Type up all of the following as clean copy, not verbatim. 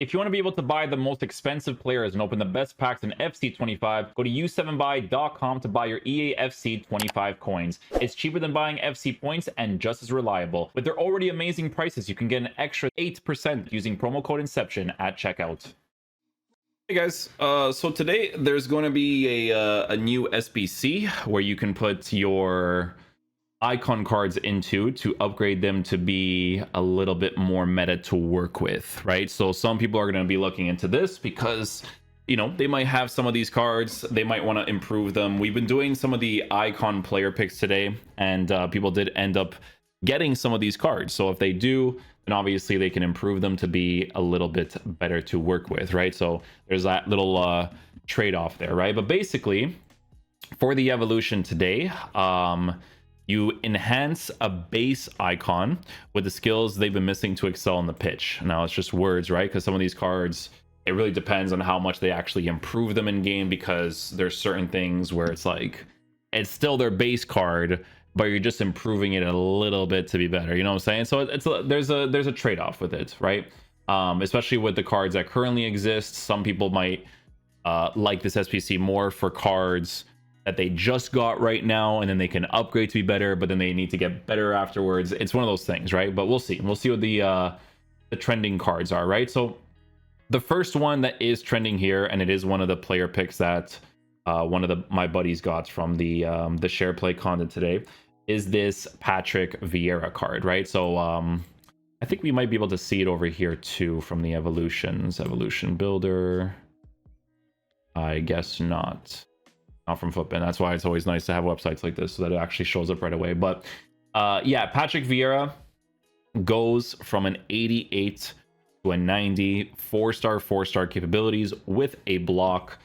If you want to be able to buy the most expensive players and open the best packs in FC25, go to u7buy.com to buy your EA FC25 coins. It's cheaper than buying FC points and just as reliable. With their already amazing prices, you can get an extra 8% using promo code Inception at checkout. Hey guys, so today there's going to be a new SBC where you can put your icon cards into to upgrade them to be a little bit more meta to work with, right? So some people are going to be looking into this because, you know, they might have some of these cards, they might want to improve them. We've been doing some of the icon player picks today, and people did end up getting some of these cards. So if they do, then obviously they can improve them to be a little bit better to work with, right? So there's that little trade-off there, right? But basically, for the evolution today, you enhance a base icon with the skills they've been missing to excel in the pitch. Now, it's just words, right? Because some of these cards, it really depends on how much they actually improve them in game, because there's certain things where it's like, it's still their base card, but you're just improving it a little bit to be better. You know what I'm saying? So there's a trade-off with it, right? Especially with the cards that currently exist. Some people might like this SPC more for cards that they just got right now, and then they can upgrade to be better, but then they need to get better afterwards. It's one of those things, right? But we'll see what the trending cards are, right? So the first one that is trending here, and it is one of the player picks that one of my buddies got from the share play content today, is this Patrick Vieira card, right? So I think we might be able to see it over here too from the evolution builder. I guess not from Footbin. That's why it's always nice to have websites like this so that it actually shows up right away. But yeah, Patrick Vieira goes from an 88 to a 90, 4-star capabilities with a block.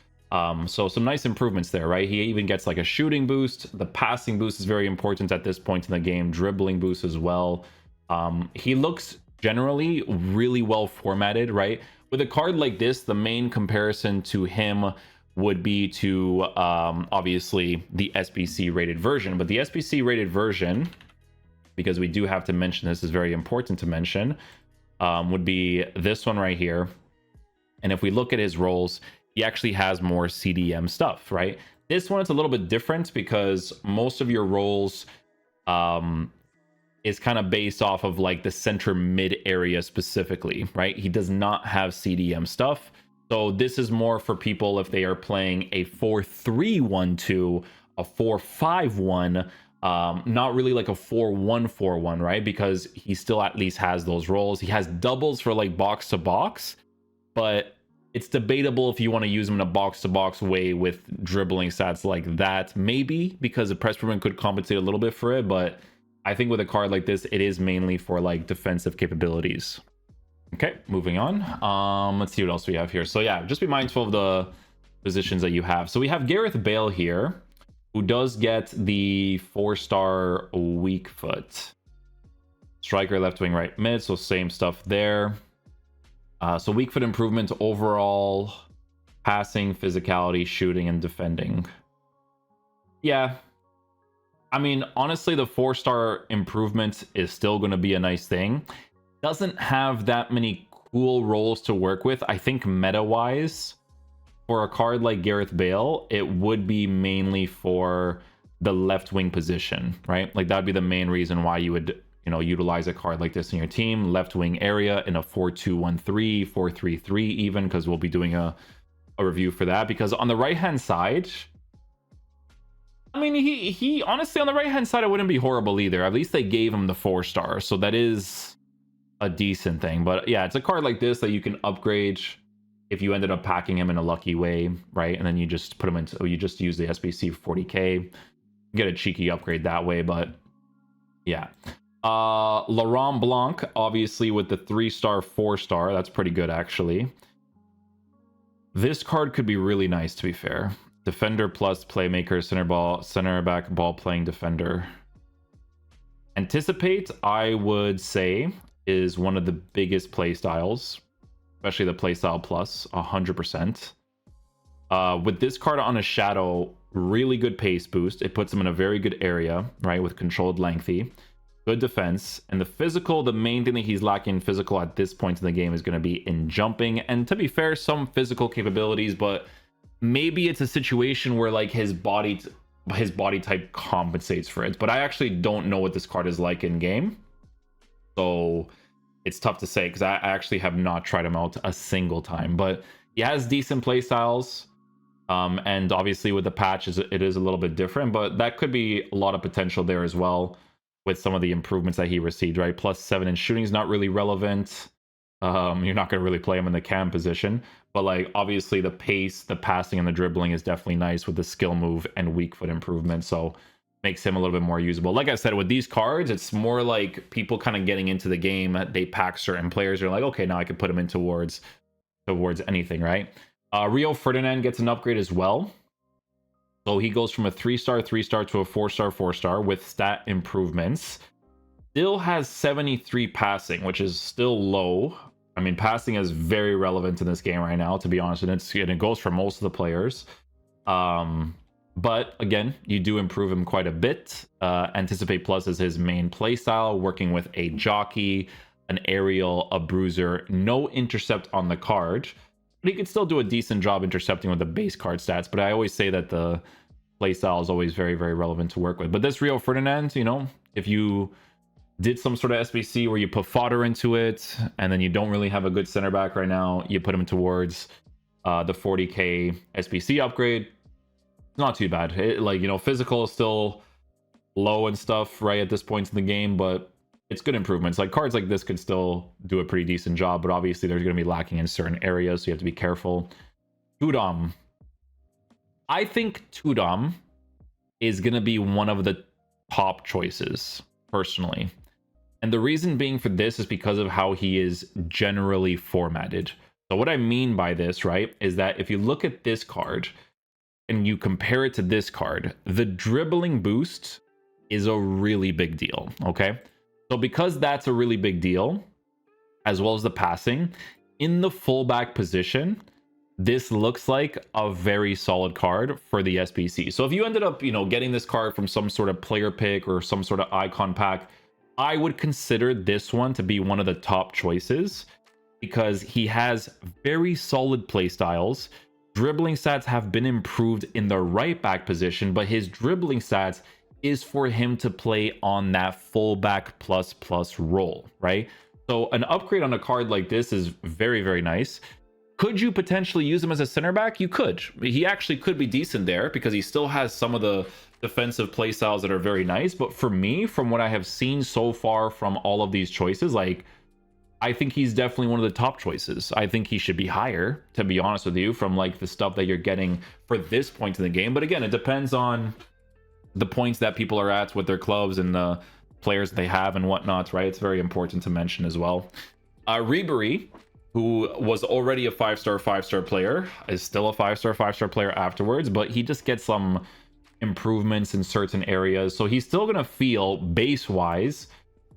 So some nice improvements there, right? He even gets like a shooting boost. The passing boost is very important at this point in the game. Dribbling boost as well. He looks generally really well formatted, right? With a card like this, the main comparison to him would be to obviously the SBC rated version. But the SBC rated version, because we do have to mention this, is very important to mention, would be this one right here. And if we look at his roles, he actually has more CDM stuff, right? This one is a little bit different because most of your roles is kind of based off of like the center mid area specifically, right? He does not have CDM stuff. So this is more for people if they are playing a 4-3-1-2, a 4-5-1, not really like a 4-1-4-1, right? Because he still at least has those roles. He has doubles for like box to box, but it's debatable if you want to use him in a box-to-box way with dribbling stats like that. Maybe, because the press movement could compensate a little bit for it, but I think with a card like this, it is mainly for like defensive capabilities. Okay, moving on. Let's see what else we have here. So yeah, just be mindful of the positions that you have. So we have Gareth Bale here, who does get the 4-star weak foot. Striker, left wing, right mid, so same stuff there. So weak foot improvement overall, passing, physicality, shooting, and defending. Yeah. I mean, honestly, the 4-star improvement is still going to be a nice thing. Doesn't have that many cool roles to work with. I think meta-wise, for a card like Gareth Bale, it would be mainly for the left wing position, right? Like that'd be the main reason why you would, you know, utilize a card like this in your team. Left wing area in a 4-2-1-3, 4-3-3 even, because we'll be doing a review for that. Because on the right-hand side, I mean, he honestly, on the right-hand side, it wouldn't be horrible either. At least they gave him the 4-star, so that is a decent thing. But yeah, it's a card like this that you can upgrade if you ended up packing him in a lucky way, right? And then you just put him into, you just use the SBC 40k, get a cheeky upgrade that way. But yeah, Laurent Blanc, obviously with the 3-star 4-star, that's pretty good actually. This card could be really nice, to be fair. Defender plus playmaker, center back, ball playing defender. Anticipate, I would say, is one of the biggest play styles, especially the playstyle plus, 100%. With this card on a shadow, really good pace boost. It puts him in a very good area, right, with controlled lengthy. good defense, and the physical, the main thing that he's lacking in physical at this point in the game is going to be in jumping. And to be fair, some physical capabilities, but maybe it's a situation where like his body type compensates for it. But I actually don't know what this card is like in game, so it's tough to say because I actually have not tried him out a single time. But he has decent play styles. And obviously with the patch, it is a little bit different, but that could be a lot of potential there as well with some of the improvements that he received, right? +7 in shooting is not really relevant. You're not going to really play him in the cam position, but like obviously the pace, the passing, and the dribbling is definitely nice with the skill move and weak foot improvement, so makes him a little bit more usable. Like I said, with these cards, it's more like people kind of getting into the game, they pack certain players, you're like, okay, now I can put him in towards anything, right? Rio Ferdinand gets an upgrade as well. So he goes from a 3-star 3-star to a 4-star 4-star with stat improvements. Still has 73 passing, which is still low. I mean, passing is very relevant in this game right now, to be honest, and it goes for most of the players. But again, you do improve him quite a bit. Anticipate Plus is his main playstyle, working with a jockey, an aerial, a bruiser, no intercept on the card. But he could still do a decent job intercepting with the base card stats. But I always say that the playstyle is always very, very relevant to work with. But this Rio Ferdinand, you know, if you did some sort of SBC where you put fodder into it, and then you don't really have a good center back right now, you put him towards the 40k SBC upgrade. Not too bad. Like, you know, physical is still low and stuff right at this point in the game, but it's good improvements. Like cards like this could still do a pretty decent job, but obviously they're going to be lacking in certain areas, so you have to be careful. Thuram. I think Thuram is going to be one of the top choices, personally. And the reason being for this is because of how he is generally formatted. So what I mean by this, right, is that if you look at this card and you compare it to this card, the dribbling boost is a really big deal, okay? So because that's a really big deal, as well as the passing, in the fullback position, this looks like a very solid card for the SBC. So if you ended up, you know, getting this card from some sort of player pick or some sort of icon pack, I would consider this one to be one of the top choices because he has very solid play styles. Dribbling stats have been improved in the right back position, but his dribbling stats is for him to play on that fullback plus role, right? So an upgrade on a card like this is very, very nice. Could you potentially use him as a center back? You could. He actually could be decent there because he still has some of the defensive play styles that are very nice. But for me, from what I have seen so far from all of these choices, like, I think he's definitely one of the top choices. I think he should be higher, to be honest with you, from like the stuff that you're getting for this point in the game. But again, it depends on the points that people are at with their clubs and the players they have and whatnot, right? It's very important to mention as well. Ribery, who was already a 5-star player, is still a 5-star player afterwards, but he just gets some improvements in certain areas. So he's still going to feel base-wise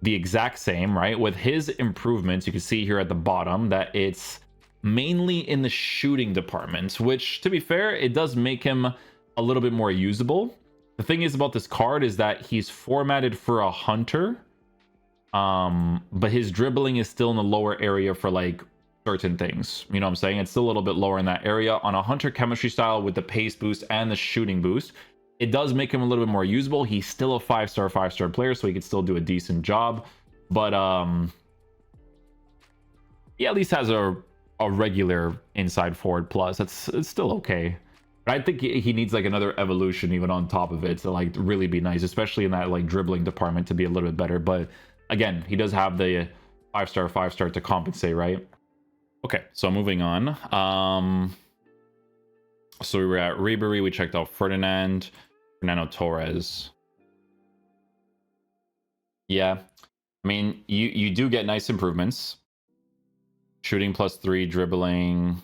the exact same, right? With his improvements, you can see here at the bottom that it's mainly in the shooting department, which, to be fair, it does make him a little bit more usable. The thing is about this card is that he's formatted for a hunter, but his dribbling is still in the lower area for like certain things. You know what I'm saying? It's still a little bit lower in that area. On a hunter chemistry style with the pace boost and the shooting boost, it does make him a little bit more usable. He's still a 5-star player, so he could still do a decent job. But he at least has a regular inside forward plus. It's still okay. But I think he needs like another evolution even on top of it to like really be nice, especially in that like dribbling department to be a little bit better. But again, he does have the 5-star to compensate, right? Okay, so moving on. So we were at Ribery, we checked out Fernando Torres. Yeah, I mean, you do get nice improvements. Shooting +3, dribbling.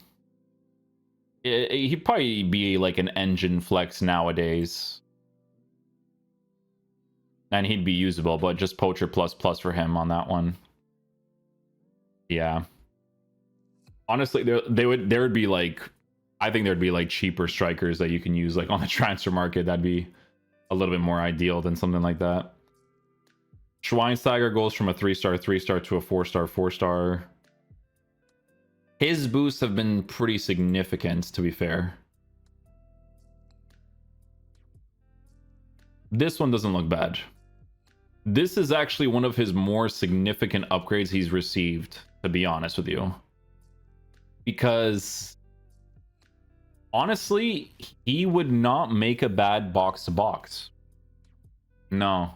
He'd probably be like an engine flex nowadays. And he'd be usable, but just poacher plus for him on that one. Yeah. Honestly, there would be like, I think there'd be like cheaper strikers that you can use like on the transfer market. That'd be a little bit more ideal than something like that. Schweinsteiger goes from a 3-star, 3-star to a 4-star, 4-star. His boosts have been pretty significant, to be fair. This one doesn't look bad. This is actually one of his more significant upgrades he's received, to be honest with you. Because honestly, he would not make a bad box-to-box. No.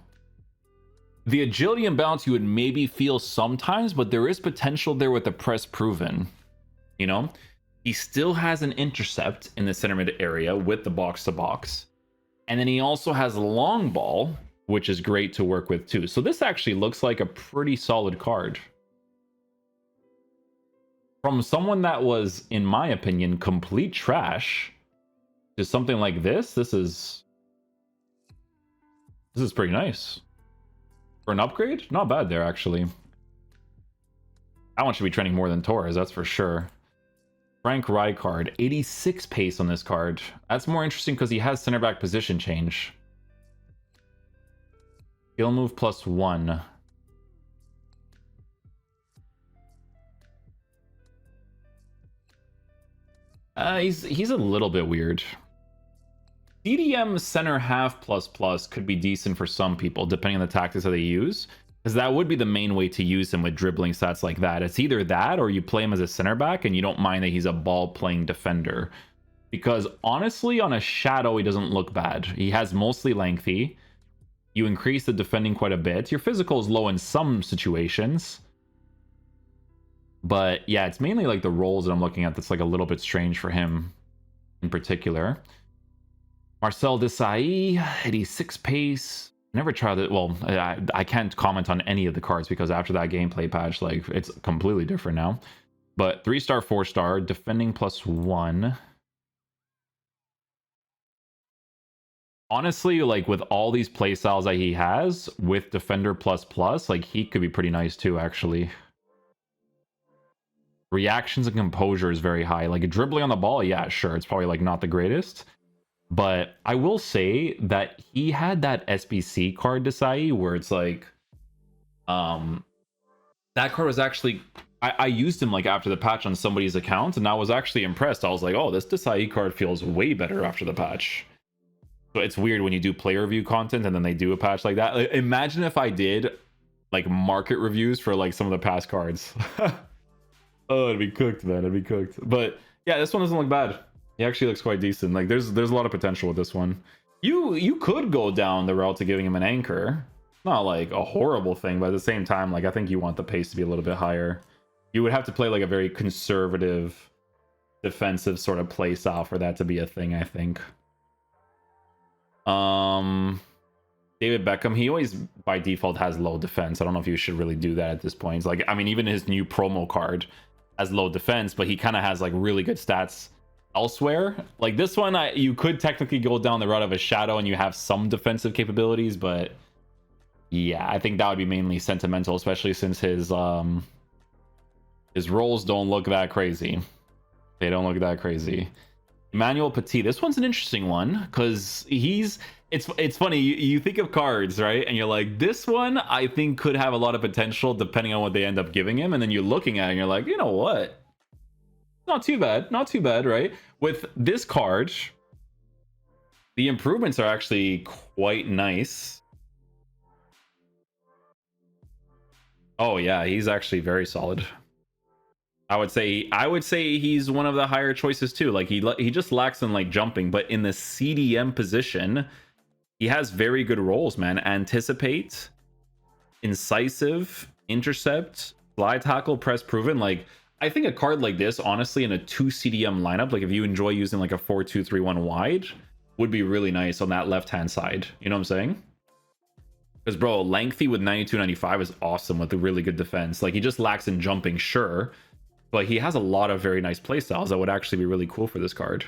The agility and balance you would maybe feel sometimes, but there is potential there with the press proven. You know? He still has an intercept in the center mid area with the box-to-box. And then he also has long ball, which is great to work with too. So this actually looks like a pretty solid card. From someone that was, in my opinion, complete trash to something like this, this is pretty nice. For an upgrade, not bad there, actually. That one should be trending more than Torres, that's for sure. Frank Rijkaard, 86 pace on this card. That's more interesting because he has center back position change. Skill move +1. He's a little bit weird. CDM center half ++ could be decent for some people, depending on the tactics that they use. Because that would be the main way to use him with dribbling stats like that. It's either that or you play him as a center back and you don't mind that he's a ball-playing defender. Because honestly, on a shadow, he doesn't look bad. He has mostly lengthy. You increase the defending quite a bit. Your physical is low in some situations. But yeah, it's mainly like the roles that I'm looking at that's like a little bit strange for him in particular. Marcel Desailly, 86 pace. Never tried it. Well, I can't comment on any of the cards because after that gameplay patch, like, it's completely different now. But 3-star, 4-star, defending +1. Honestly, like, with all these playstyles that he has, with defender ++, like, he could be pretty nice too, actually. Reactions and composure is very high. Like, dribbling on the ball, yeah, sure, it's probably, like, not the greatest. But I will say that he had that SBC card, Desai, where it's like, that card was actually, I used him like after the patch on somebody's account, and I was actually impressed. I was like, oh, this Desai card feels way better after the patch. So it's weird when you do player review content and then they do a patch like that. Like, imagine if I did like market reviews for like some of the past cards. Oh, it'd be cooked, man. It'd be cooked. But yeah, this one doesn't look bad. He actually looks quite decent. Like, there's a lot of potential with this one. You could go down the route to giving him an anchor. Not like a horrible thing, but at the same time, like, I think you want the pace to be a little bit higher. You would have to play like a very conservative defensive sort of play style for that to be a thing, I think. David Beckham, he always by default has low defense. I don't know if you should really do that at this point. It's like, I mean, even his new promo card has low defense, but he kind of has like really good stats elsewhere. Like this one, you could technically go down the route of a shadow and you have some defensive capabilities, but yeah, I think that would be mainly sentimental, especially since his rolls don't look that crazy. They don't look that crazy. Emmanuel Petit, this one's an interesting one because it's funny, you think of cards, right, and you're like, this one I think could have a lot of potential depending on what they end up giving him, and then you're looking at it and you're like, you know what, not too bad, right? With this card, the improvements are actually quite nice. Oh yeah, he's actually very solid. I would say he's one of the higher choices too. Like he just lacks in like jumping, but in the CDM position, he has very good roles, man. Anticipate, incisive, intercept, slide tackle, press proven. Like, I think a card like this, honestly, in a 2 CDM lineup, like if you enjoy using like a 4-2-3-1 wide, would be really nice on that left-hand side. You know what I'm saying? Because, bro, lengthy with 92-95 is awesome with a really good defense. Like, he just lacks in jumping, sure, but he has a lot of very nice playstyles that would actually be really cool for this card.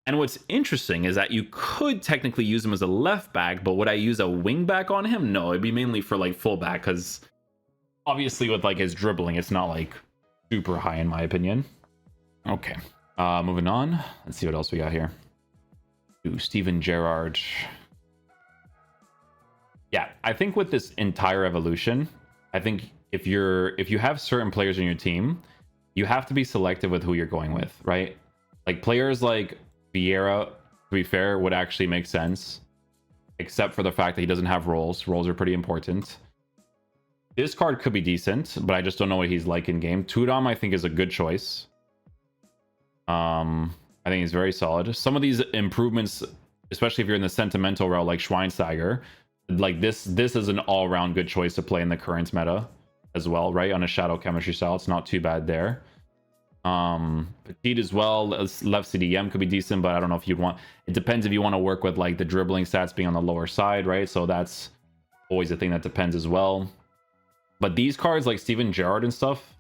And what's interesting is that you could technically use him as a left back, but would I use a wing back on him? No, it'd be mainly for like full back, because obviously with like his dribbling, it's not like super high in my opinion. Okay, moving on. Let's see what else we got here. Ooh, Steven Gerrard. Yeah, I think with this entire evolution, I think if you have certain players in your team, you have to be selective with who you're going with, right? Like players like Vieira, to be fair, would actually make sense, except for the fact that he doesn't have rolls. Rolls are pretty important. This card could be decent, but I just don't know what he's like in game. Thuram, I think, is a good choice. I think he's very solid. Some of these improvements, especially if you're in the sentimental route like Schweinsteiger, like this is an all-round good choice to play in the current meta as well, right? On a shadow chemistry style, it's not too bad there. Petit as well, left CDM could be decent, but I don't know if you'd want, it depends if you want to work with like the dribbling stats being on the lower side, right? So that's always a thing that depends as well. But these cards like Steven Gerrard and stuff,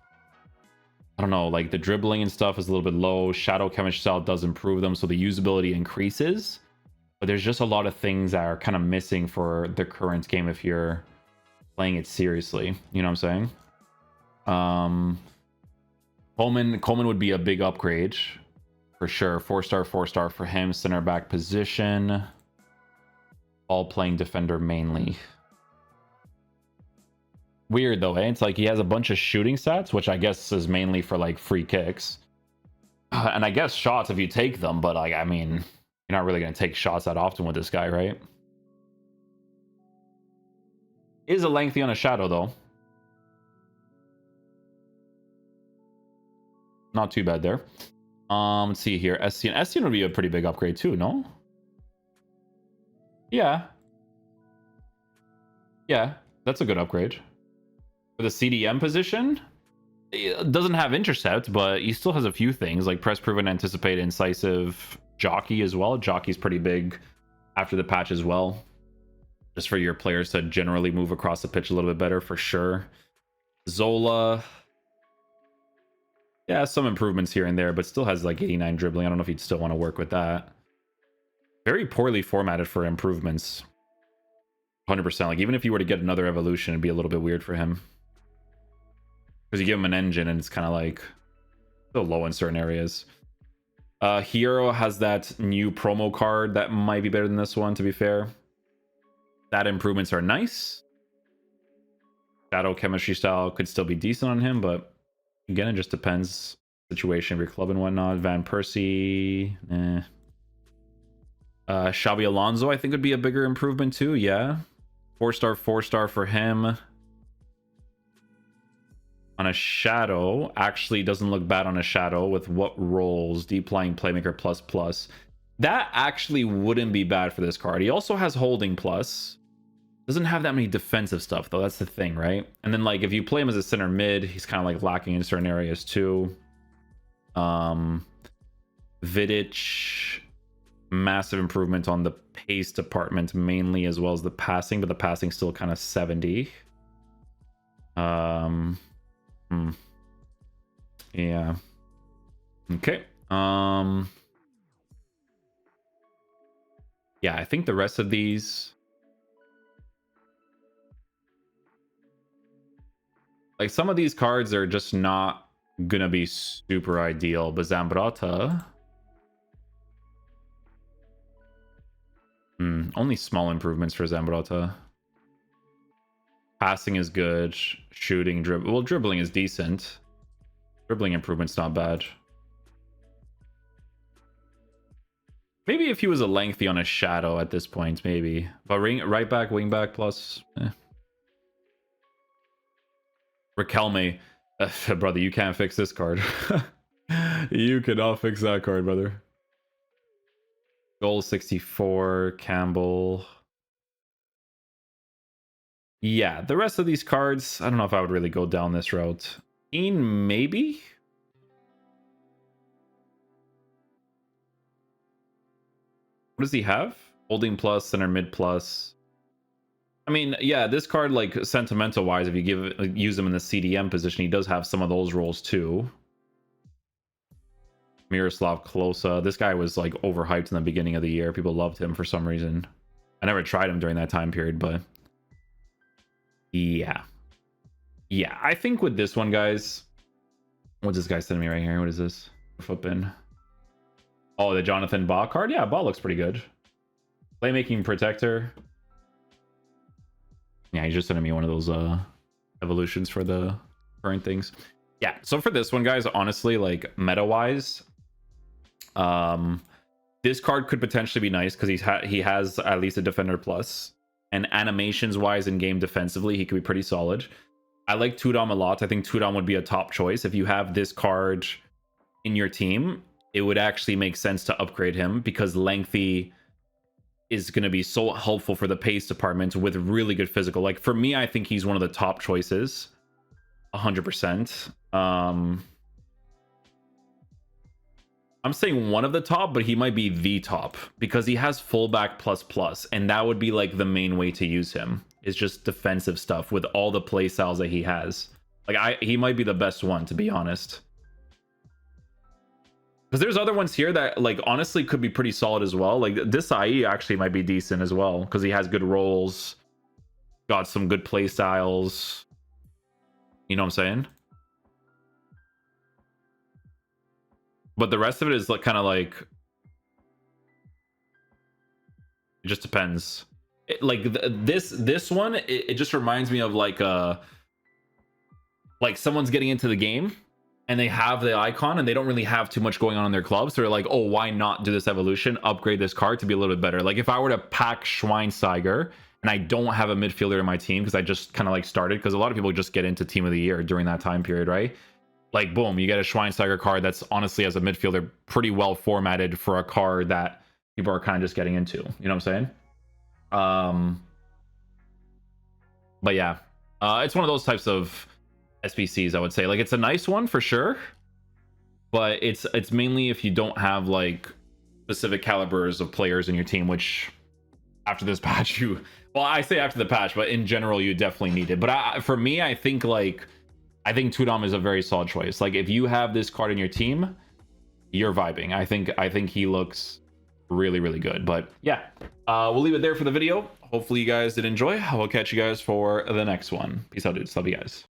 I don't know, like the dribbling and stuff is a little bit low. Shadow chemistry style does improve them, so the usability increases. But there's just a lot of things that are kind of missing for the current game if you're playing it seriously. You know what I'm saying? Coleman would be a big upgrade for sure. 4-star for him. Center back position. All playing defender mainly. Weird though, eh? It's like he has a bunch of shooting stats, which I guess is mainly for like free kicks. And I guess shots if you take them, but like, I mean, you're not really going to take shots that often with this guy, right? Is a lengthy on a shadow though. Not too bad there. Let's see here. SCN would be a pretty big upgrade too, no? Yeah. Yeah, that's a good upgrade. For the CDM position, it doesn't have intercept, but he still has a few things like press, proven, anticipate, incisive, jockey as well. Jockey's pretty big after the patch as well. Just for your players to generally move across the pitch a little bit better for sure. Zola. Yeah, some improvements here and there, but still has like 89 dribbling. I don't know if you'd still want to work with that. Very poorly formatted for improvements. 100%. Like even if you were to get another evolution, it'd be a little bit weird for him. Because you give him an engine and it's kind of like still low in certain areas. Hero has that new promo card that might be better than this one, to be fair. That improvements are nice. Shadow chemistry style could still be decent on him, but again, it just depends situation of your club and whatnot. Van Persie, Xabi Alonso, I think would be a bigger improvement too. Yeah, 4-star for him. On a shadow, actually doesn't look bad on a shadow with what rolls, deep lying playmaker plus. That actually wouldn't be bad for this card. He also has holding plus. Doesn't have that many defensive stuff though. That's the thing, right? And then like if you play him as a center mid, he's kind of like lacking in certain areas too. Vidic, massive improvement on the pace department mainly, as well as the passing, but the passing still kind of 70. Yeah. Okay. Yeah, I think the rest of these, like some of these cards are just not gonna be super ideal, but Zambrata, only small improvements for Zambrata. Passing is good. Shooting, dribbling is decent. Dribbling improvement's not bad. Maybe if he was a lengthy on a shadow at this point, maybe. But right back, wing back plus. Riquelme. Brother, you can't fix this card. You cannot fix that card, brother. Goal 64, Campbell. Yeah, the rest of these cards, I don't know if I would really go down this route. Ian, maybe? What does he have? Holding plus, center mid plus. I mean, yeah, this card, like, sentimental-wise, if you use him in the CDM position, he does have some of those roles, too. Miroslav Klose. This guy was, like, overhyped in the beginning of the year. People loved him for some reason. I never tried him during that time period, but... Yeah, I think with this one, guys, what's this guy sending me right here? What is this? Flipping. Oh, the Jonathan Ba card? Yeah, Ba looks pretty good. Playmaking protector. Yeah, he's just sending me one of those evolutions for the current things. Yeah, so for this one, guys, honestly, like meta wise, this card could potentially be nice because he has at least a defender plus, and animations wise in game defensively he could be pretty solid. I like Thuram a lot. I think Thuram would be a top choice. If you have this card in your team, it would actually make sense to upgrade him because lengthy is going to be so helpful for the pace department with really good physical. Like for me, I think he's one of the top choices, 100%. I'm saying one of the top, but he might be the top because he has fullback plus plus, and that would be like the main way to use him. Is just defensive stuff with all the play styles that he has. Like he might be the best one, to be honest. Because there's other ones here that like honestly could be pretty solid as well. Like this IE actually might be decent as well because he has good rolls, got some good play styles. You know what I'm saying? But the rest of it is like kind of like it just depends. This one, it just reminds me of like someone's getting into the game and they have the icon and they don't really have too much going on in their club, so they're like, oh, why not do this evolution, upgrade this card to be a little bit better. Like if I were to pack Schweinsteiger and I don't have a midfielder in my team because I just kind of like started, because a lot of people just get into team of the year during that time period, right? Like boom, you get a Schweinsteiger card that's honestly as a midfielder pretty well formatted for a card that people are kind of just getting into. You know what I'm saying? But yeah, it's one of those types of SBCs, I would say. Like it's a nice one for sure, but it's mainly if you don't have like specific calibers of players in your team, which after this patch well, I say after the patch, but in general you definitely need it. But for me, I think Thuram is a very solid choice. Like if you have this card in your team, you're vibing. I think he looks really, really good. But yeah, we'll leave it there for the video. Hopefully you guys did enjoy. I will catch you guys for the next one. Peace out, dudes. Love you guys.